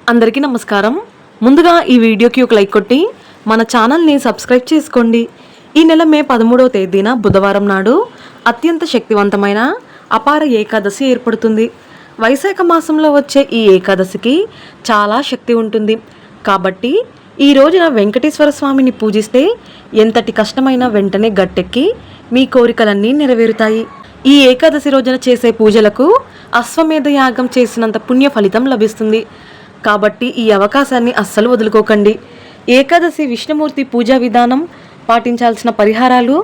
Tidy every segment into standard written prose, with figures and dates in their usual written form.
అందరికీ నమస్కారం. ముందుగా ఈ వీడియోకి ఒక లైక్ కొట్టి మన ఛానల్ని సబ్స్క్రైబ్ చేసుకోండి. ఈ నెల మే 13వ తేదీన బుధవారం నాడు అత్యంత శక్తివంతమైన అపార ఏకాదశి ఏర్పడుతుంది. వైశాఖ మాసంలో వచ్చే ఈ ఏకాదశికి చాలా శక్తి ఉంటుంది. కాబట్టి ఈ రోజున వెంకటేశ్వర స్వామిని పూజిస్తే ఎంతటి కష్టమైనా వెంటనే గట్టెక్కి మీ కోరికలన్నీ నెరవేరుతాయి. ఈ ఏకాదశి రోజున చేసే పూజలకు అశ్వమేధ యాగం చేసినంత పుణ్య ఫలితం లభిస్తుంది. కాబట్టి ఈ అవకాశాన్ని అస్సలు వదులుకోకండి. ఏకాదశి విష్ణుమూర్తి పూజా విధానం, పాటించాల్సిన పరిహారాలు,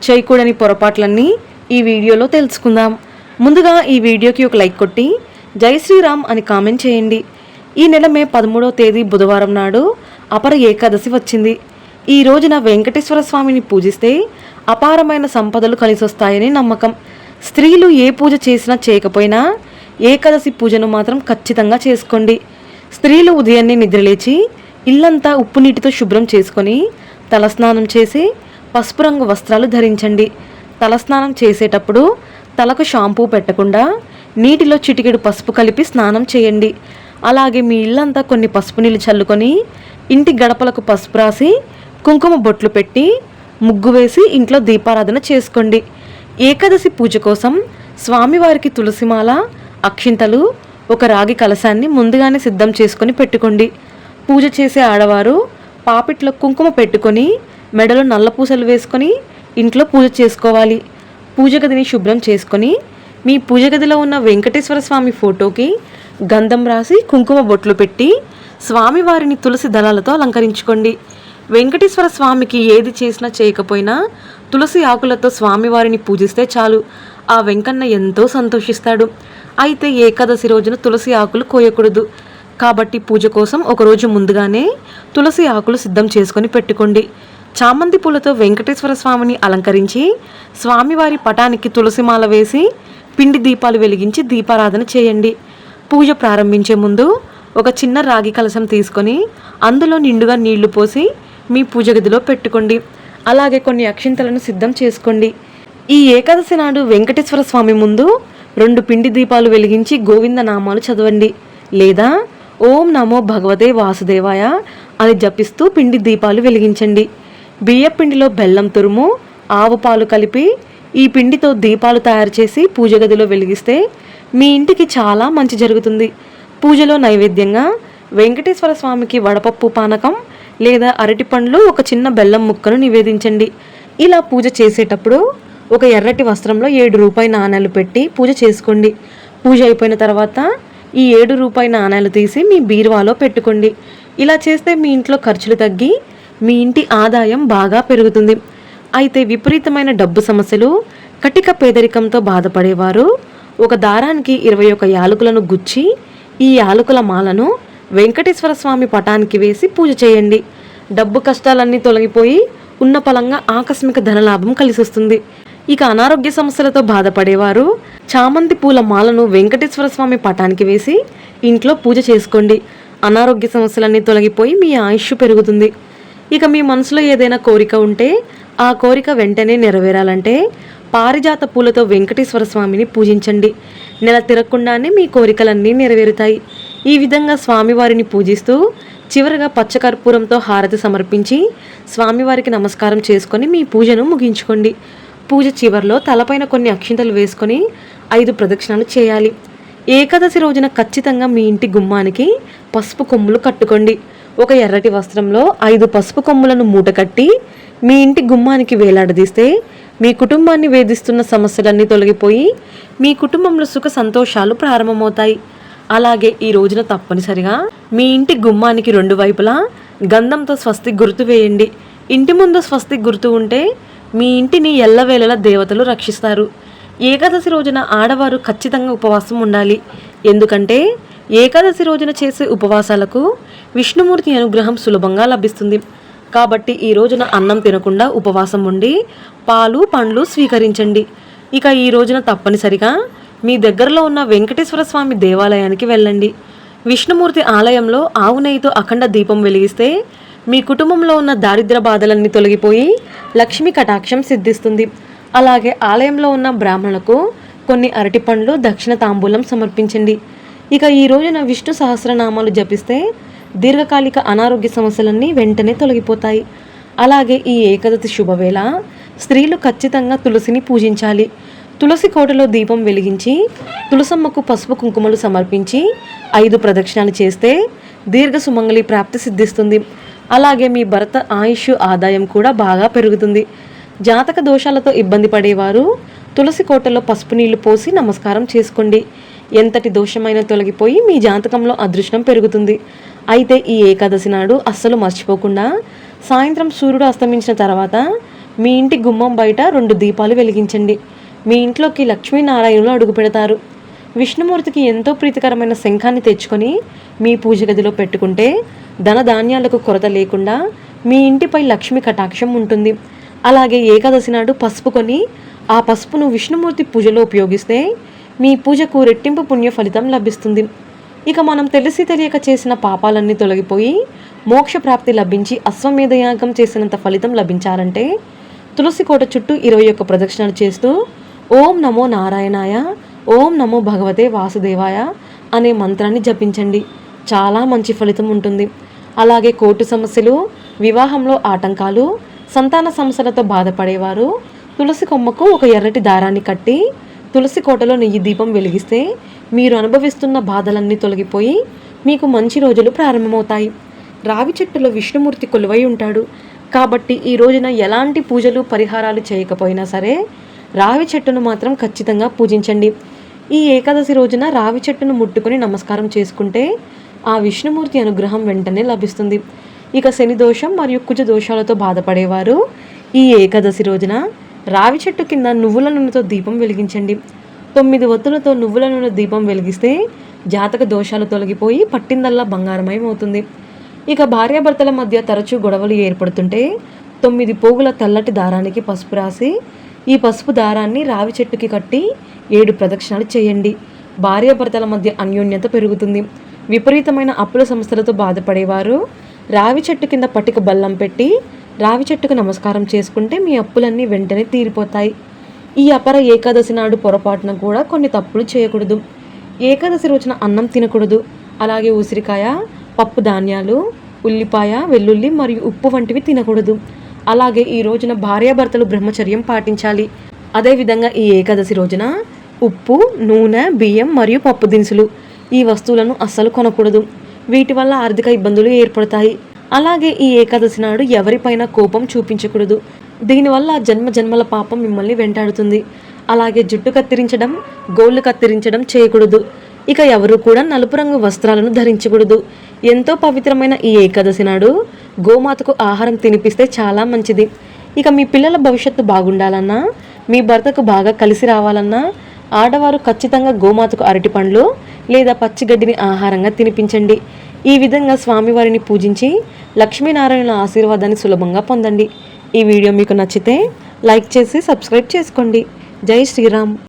చేయకూడని పొరపాట్లన్నీ ఈ వీడియోలో తెలుసుకుందాం. ముందుగా ఈ వీడియోకి ఒక లైక్ కొట్టి జై శ్రీరామ్ అని కామెంట్ చేయండి. ఈ నెల మే 13వ తేదీ బుధవారం నాడు అపర ఏకాదశి వచ్చింది. ఈ రోజున వెంకటేశ్వర స్వామిని పూజిస్తే అపారమైన సంపదలు కలిసొస్తాయని నమ్మకం. స్త్రీలు ఏ పూజ చేసినా చేయకపోయినా ఏకాదశి పూజను మాత్రం ఖచ్చితంగా చేసుకోండి. స్త్రీలు ఉదయాన్నే నిద్రలేచి ఇల్లంతా ఉప్పు నీటితో శుభ్రం చేసుకొని తలస్నానం చేసి పసుపు రంగు వస్త్రాలు ధరించండి. తలస్నానం చేసేటప్పుడు తలకు షాంపూ పెట్టకుండా నీటిలో చిటికెడు పసుపు కలిపి స్నానం చేయండి. అలాగే మీ ఇల్లంతా కొన్ని పసుపు నీళ్ళు చల్లుకొని ఇంటి గడపలకు పసుపు రాసి కుంకుమ బొట్లు పెట్టి ముగ్గు వేసి ఇంట్లో దీపారాధన చేసుకోండి. ఏకాదశి పూజ కోసం స్వామివారికి తులసిమాల, అక్షింతలు, ఒక రాగి కలశాన్ని ముందుగానే సిద్ధం చేసుకొని పెట్టుకోండి. పూజ చేసే ఆడవారు పాపిట్లో కుంకుమ పెట్టుకొని మెడలో నల్ల పూసలు వేసుకొని ఇంట్లో పూజ చేసుకోవాలి. పూజ గదిని శుభ్రం చేసుకొని మీ పూజ గదిలో ఉన్న వెంకటేశ్వర స్వామి ఫోటోకి గంధం రాసి కుంకుమ బొట్లు పెట్టి స్వామివారిని తులసి దళాలతో అలంకరించుకోండి. వెంకటేశ్వర స్వామికి ఏది చేసినా చేయకపోయినా తులసి ఆకులతో స్వామివారిని పూజిస్తే చాలు, ఆ వెంకన్న ఎంతో సంతోషిస్తాడు. అయితే ఏకాదశి రోజున తులసి ఆకులు కోయకూడదు. కాబట్టి పూజ కోసం ఒకరోజు ముందుగానే తులసి ఆకులు సిద్ధం చేసుకొని పెట్టుకోండి. చామంతి పూలతో వెంకటేశ్వర స్వామిని అలంకరించి స్వామివారి పటానికి తులసిమాల వేసి పిండి దీపాలు వెలిగించి దీపారాధన చేయండి. పూజ ప్రారంభించే ముందు ఒక చిన్న రాగి కలశం తీసుకొని అందులో నిండుగా నీళ్లు పోసి మీ పూజ గదిలో పెట్టుకోండి. అలాగే కొన్ని అక్షింతలను సిద్ధం చేసుకోండి. ఈ ఏకాదశి నాడు వెంకటేశ్వర స్వామి ముందు 2 పిండి దీపాలు వెలిగించి గోవింద నామాలు చదవండి, లేదా ఓం నమో భగవతే వాసుదేవాయ అని జపిస్తూ పిండి దీపాలు వెలిగించండి. బియ్య పిండిలో బెల్లం తురుము, ఆవు పాలు కలిపి ఈ పిండితో దీపాలు తయారు చేసి పూజ గదిలో వెలిగిస్తే మీ ఇంటికి చాలా మంచి జరుగుతుంది. పూజలో నైవేద్యంగా వెంకటేశ్వర స్వామికి వడపప్పు పానకం లేదా అరటిపండ్లు, ఒక చిన్న బెల్లం ముక్కను నివేదించండి. ఇలా పూజ చేసేటప్పుడు ఒక ఎర్రటి వస్త్రంలో 7 రూపాయి నాణేలు పెట్టి పూజ చేసుకోండి. పూజ అయిపోయిన తర్వాత ఈ 7 రూపాయి నాణేలు తీసి మీ బీరువాలో పెట్టుకోండి. ఇలా చేస్తే మీ ఇంట్లో ఖర్చులు తగ్గి మీ ఇంటి ఆదాయం బాగా పెరుగుతుంది. అయితే విపరీతమైన డబ్బు సమస్యలు, కటిక పేదరికంతో బాధపడేవారు ఒక దారానికి 21 యాలకులను గుచ్చి ఈ యాలకుల మాలను వెంకటేశ్వర స్వామి పటానికి వేసి పూజ చేయండి. డబ్బు కష్టాలన్నీ తొలగిపోయి ఉన్న పలంగా ఆకస్మిక ధనలాభం కలిసొస్తుంది. ఇక అనారోగ్య సమస్యలతో బాధపడేవారు చామంతి పూల మాలను వెంకటేశ్వర స్వామి పటానికి వేసి ఇంట్లో పూజ చేసుకోండి. అనారోగ్య సమస్యలన్నీ తొలగిపోయి మీ ఆయుష్ పెరుగుతుంది. ఇక మీ మనసులో ఏదైనా కోరిక ఉంటే ఆ కోరిక వెంటనే నెరవేరాలంటే పారిజాత పూలతో వెంకటేశ్వర స్వామిని పూజించండి. నెల తిరగకుండానే మీ కోరికలన్నీ నెరవేరుతాయి. ఈ విధంగా స్వామివారిని పూజిస్తూ చివరగా పచ్చకర్పూరంతో హారతి సమర్పించి స్వామివారికి నమస్కారం చేసుకొని మీ పూజను ముగించుకోండి. పూజ చివరిలో తలపైన కొన్ని అక్షింతలు వేసుకొని 5 ప్రదక్షిణాలు చేయాలి. ఏకాదశి రోజున ఖచ్చితంగా మీ ఇంటి గుమ్మానికి పసుపు కొమ్ములు కట్టుకోండి. ఒక ఎర్రటి వస్త్రంలో 5 పసుపు కొమ్ములను మూట కట్టి మీ ఇంటి గుమ్మానికి వేలాడదీస్తే మీ కుటుంబాన్ని వేధిస్తున్న సమస్యలన్నీ తొలగిపోయి మీ కుటుంబంలో సుఖ సంతోషాలు ప్రారంభమవుతాయి. అలాగే ఈ రోజున తప్పనిసరిగా మీ ఇంటి గుమ్మానికి 2 వైపులా గంధంతో స్వస్తిక్ గుర్తు వేయండి. ఇంటి ముందు స్వస్తిక్ గుర్తు ఉంటే మీ ఇంటిని ఎల్లవేళలా దేవతలు రక్షిస్తారు. ఏకాదశి రోజున ఆడవారు ఖచ్చితంగా ఉపవాసం ఉండాలి. ఎందుకంటే ఏకాదశి రోజున చేసే ఉపవాసాలకు విష్ణుమూర్తి అనుగ్రహం సులభంగా లభిస్తుంది. కాబట్టి ఈ రోజున అన్నం తినకుండా ఉపవాసం ఉండి పాలు, పండ్లు స్వీకరించండి. ఇక ఈ రోజున తప్పనిసరిగా మీ దగ్గరలో ఉన్న వెంకటేశ్వర స్వామి దేవాలయానికి వెళ్ళండి. విష్ణుమూర్తి ఆలయంలో ఆవు నెయ్యితో అఖండ దీపం వెలిగిస్తే మీ కుటుంబంలో ఉన్న దారిద్ర్య బాధలన్నీ తొలగిపోయి లక్ష్మీ కటాక్షం సిద్ధిస్తుంది. అలాగే ఆలయంలో ఉన్న బ్రాహ్మణులకు కొన్ని అరటిపండ్లు దక్షిణ తాంబూలం సమర్పించండి. ఇక ఈ రోజున విష్ణు సహస్రనామాలు జపిస్తే దీర్ఘకాలిక అనారోగ్య సమస్యలన్నీ వెంటనే తొలగిపోతాయి. అలాగే ఈ ఏకాదశి శుభవేళ స్త్రీలు ఖచ్చితంగా తులసిని పూజించాలి. తులసి కోటలో దీపం వెలిగించి తులసమ్మకు పసుపు కుంకుమలు సమర్పించి 5 ప్రదక్షిణాలు చేస్తే దీర్ఘ సుమంగళి ప్రాప్తి సిద్ధిస్తుంది. అలాగే మీ భర్త ఆయుష్ ఆదాయం కూడా బాగా పెరుగుతుంది. జాతక దోషాలతో ఇబ్బంది పడేవారు తులసి కోటలో పసుపు నీళ్లు పోసి నమస్కారం చేసుకోండి. ఎంతటి దోషమైన తొలగిపోయి మీ జాతకంలో అదృష్టం పెరుగుతుంది. అయితే ఈ ఏకాదశి నాడు అస్సలు మర్చిపోకుండా సాయంత్రం సూర్యుడు అస్తమించిన తర్వాత మీ ఇంటి గుమ్మం బయట 2 దీపాలు వెలిగించండి. మీ ఇంట్లోకి లక్ష్మీనారాయణులు అడుగు పెడతారు. విష్ణుమూర్తికి ఎంతో ప్రీతికరమైన శంఖాన్ని తెచ్చుకొని మీ పూజ గదిలో పెట్టుకుంటే ధనధాన్యాలకు కొరత లేకుండా మీ ఇంటిపై లక్ష్మి కటాక్షం ఉంటుంది. అలాగే ఏకాదశి నాడు పసుపు కొని ఆ పసుపును విష్ణుమూర్తి పూజలో ఉపయోగిస్తే మీ పూజకు రెట్టింపు పుణ్య ఫలితం లభిస్తుంది. ఇక మనం తెలిసి తెలియక చేసిన పాపాలన్నీ తొలగిపోయి మోక్ష ప్రాప్తి లభించి అశ్వమేధ యాగం చేసినంత ఫలితం లభించాలంటే తులసి కోట చుట్టూ 21 ప్రదక్షిణలు చేస్తూ ఓం నమో నారాయణాయ, ఓం నమో భగవతే వాసుదేవాయ అనే మంత్రాన్ని జపించండి. చాలా మంచి ఫలితం ఉంటుంది. అలాగే కోర్టు సమస్యలు, వివాహంలో ఆటంకాలు, సంతాన సమస్యలతో బాధపడేవారు తులసి కొమ్మకు ఒక ఎర్రటి దారాన్ని కట్టి తులసి కోటలో నెయ్యి దీపం వెలిగిస్తే మీరు అనుభవిస్తున్న బాధలన్నీ తొలగిపోయి మీకు మంచి రోజులు ప్రారంభమవుతాయి. రావి చెట్టులో విష్ణుమూర్తి కొలువై ఉంటాడు కాబట్టి ఈ రోజున ఎలాంటి పూజలు పరిహారాలు చేయకపోయినా సరే రావి చెట్టును మాత్రం ఖచ్చితంగా పూజించండి. ఈ ఏకాదశి రోజున రావి చెట్టును ముట్టుకొని నమస్కారం చేసుకుంటే ఆ విష్ణుమూర్తి అనుగ్రహం వెంటనే లభిస్తుంది. ఇక శని దోషం మరియు కుజ దోషాలతో బాధపడేవారు ఈ ఏకాదశి రోజున రావి చెట్టు కింద నువ్వుల నూనెతో దీపం వెలిగించండి. 9 ఒత్తులతో నువ్వుల నూనె దీపం వెలిగిస్తే జాతక దోషాలు తొలగిపోయి పట్టిందల్లా బంగారమయం అవుతుంది. ఇక భార్యాభర్తల మధ్య తరచూ గొడవలు ఏర్పడుతుంటే 9 పోగుల తెల్లటి దారానికి పసుపు రాసి ఈ పసుపు దారాన్ని రావి చెట్టుకి కట్టి 7 ప్రదక్షిణాలు చేయండి. భార్యాభర్తల మధ్య అన్యోన్యత పెరుగుతుంది. విపరీతమైన అప్పుల సమస్యలతో బాధపడేవారు రావి చెట్టు కింద పటిక బల్లం పెట్టి రావి చెట్టుకు నమస్కారం చేసుకుంటే మీ అప్పులన్నీ వెంటనే తీరిపోతాయి. ఈ అపర ఏకాదశి నాడు పొరపాటున కూడా కొన్ని తప్పులు చేయకూడదు. ఏకాదశి రోజున అన్నం తినకూడదు. అలాగే ఉసిరికాయ, పప్పు ధాన్యాలు, ఉల్లిపాయ, వెల్లుల్లి మరియు ఉప్పు వంటివి తినకూడదు. అలాగే ఈ రోజున భార్యాభర్తలు బ్రహ్మచర్యం పాటించాలి. అదేవిధంగా ఈ ఏకాదశి రోజున ఉప్పు, నూనె, బియ్యం మరియు పప్పు దినుసులు ఈ వస్తువులను అస్సలు కొనకూడదు. వీటి వల్ల ఆర్థిక ఇబ్బందులు ఏర్పడతాయి. అలాగే ఈ ఏకాదశి నాడు ఎవరిపైన కోపం చూపించకూడదు. దీనివల్ల జన్మల పాపం మిమ్మల్ని వెంటాడుతుంది. అలాగే జుట్టు కత్తిరించడం, గోళ్ళు కత్తిరించడం చేయకూడదు. ఇక ఎవరు కూడా నలుపు రంగు వస్త్రాలను ధరించకూడదు. ఎంతో పవిత్రమైన ఈ ఏకాదశి నాడు గోమాతకు ఆహారం తినిపిస్తే చాలా మంచిది. ఇక మీ పిల్లల భవిష్యత్తు బాగుండాలన్నా, మీ భర్తకు బాగా కలిసి రావాలన్నా ఆడవారు ఖచ్చితంగా గోమాతకు అరటి పండ్లు లేదా పచ్చిగడ్డిని ఆహారంగా తినిపించండి. ఈ విధంగా స్వామివారిని పూజించి లక్ష్మీనారాయణుల ఆశీర్వాదాన్ని సులభంగా పొందండి. ఈ వీడియో మీకు నచ్చితే లైక్ చేసి సబ్స్క్రైబ్ చేసుకోండి. జై శ్రీరామ్.